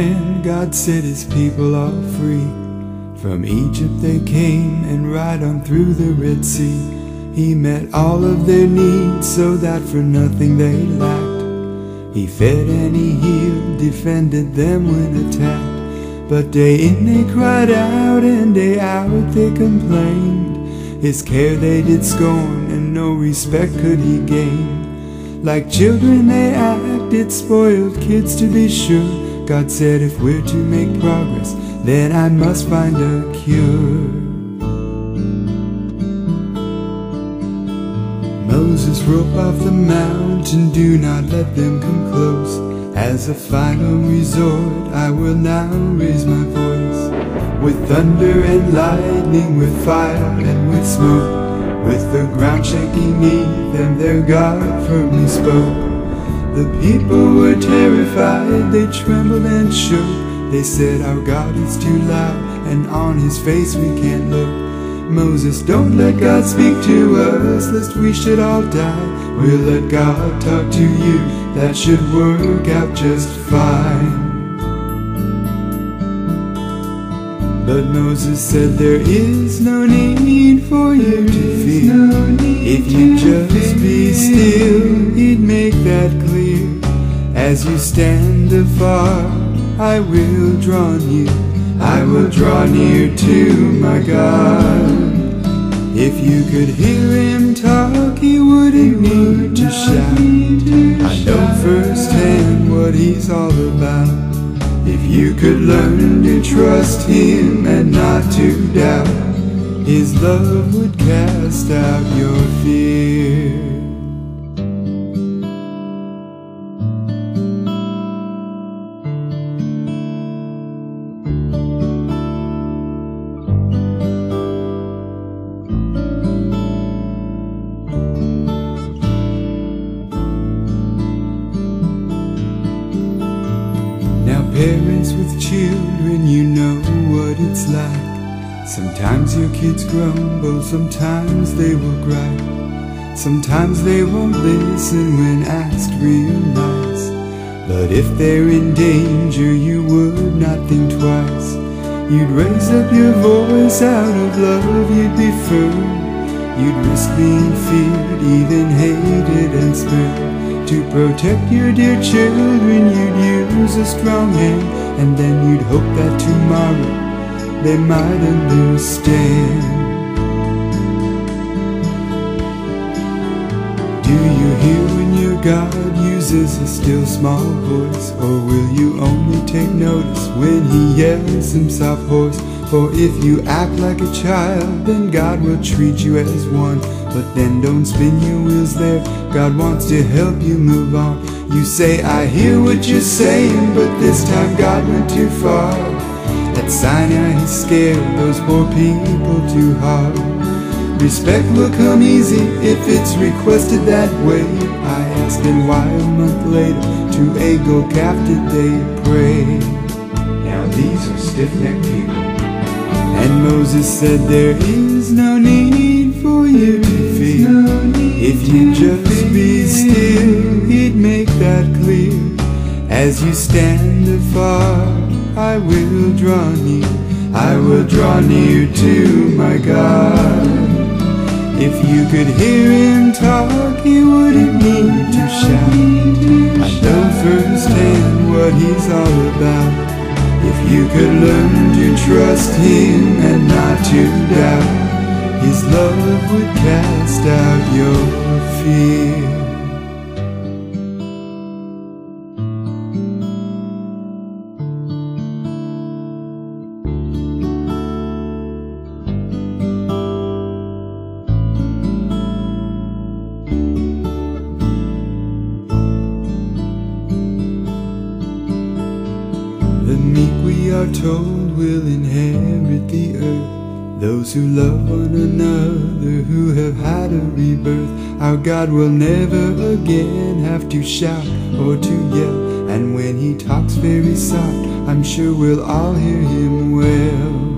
hand, God set his people all free. From Egypt they came, and right on through the Red Sea. He met all of their needs, so that for nothing they lacked. He fed and he healed, defended them when attacked. But day in they cried out, and day out they complained. His care they did scorn, and no respect could he gain. Like children they acted, spoiled kids to be sure. God said, if we're to make progress, then I must find a cure. Moses, rope off the mountain, do not let them come close. As a final resort, I will now raise my voice. With thunder and lightning, with fire and with smoke, with the ground shaking beneath them, their God firmly spoke. The people were terrified, they trembled and shook. They said, our God is too loud, and on his face we can't look. Moses, don't let God speak to us, lest we should all die. We'll let God talk to you, that should work out just fine. But Moses said, there is no need for you to fear. If you just be still, he'd make that clear. As you stand afar, I will draw near. I will draw near to my God. If you could hear him talk, he wouldn't need to shout. I know firsthand what he's all about. If you could learn to trust him and not to doubt, his love would cast out your fear. Now parents with children, you know what it's like. Sometimes your kids grumble, sometimes they will gripe. Sometimes they won't listen when asked real nice. But if they're in danger, you would not think twice. You'd raise up your voice out of love, you'd be firm. You'd risk being feared, even hated and spurned. To protect your dear children, you'd use a strong hand, and then you'd hope that tomorrow they might understand. Do you hear when your God uses a still small voice? Or will you only take notice when he yells himself hoarse? For if you act like a child, then God will treat you as one. But then don't spin your wheels there, God wants to help you move on. You say, I hear what you're saying, but this time God went too far. At Sinai he scared those poor people too hard. Respect will come easy if it's requested that way. I asked, and why a month later to a gold calf did they pray? Now these are stiff-necked people. And Moses said, there is no need for you to fear. If you just be still, he'd make that clear. As you stand afar, I will draw near. I will draw near to my God. If you could hear him talk, he wouldn't need to shout. I know firsthand what he's all about. If you could learn to trust him and not to doubt, his love would cast out your fear. The meek, we are told, will inherit the earth. Those who love one another, who have had a rebirth. Our God will never again have to shout or to yell. And when he talks very soft, I'm sure we'll all hear him well.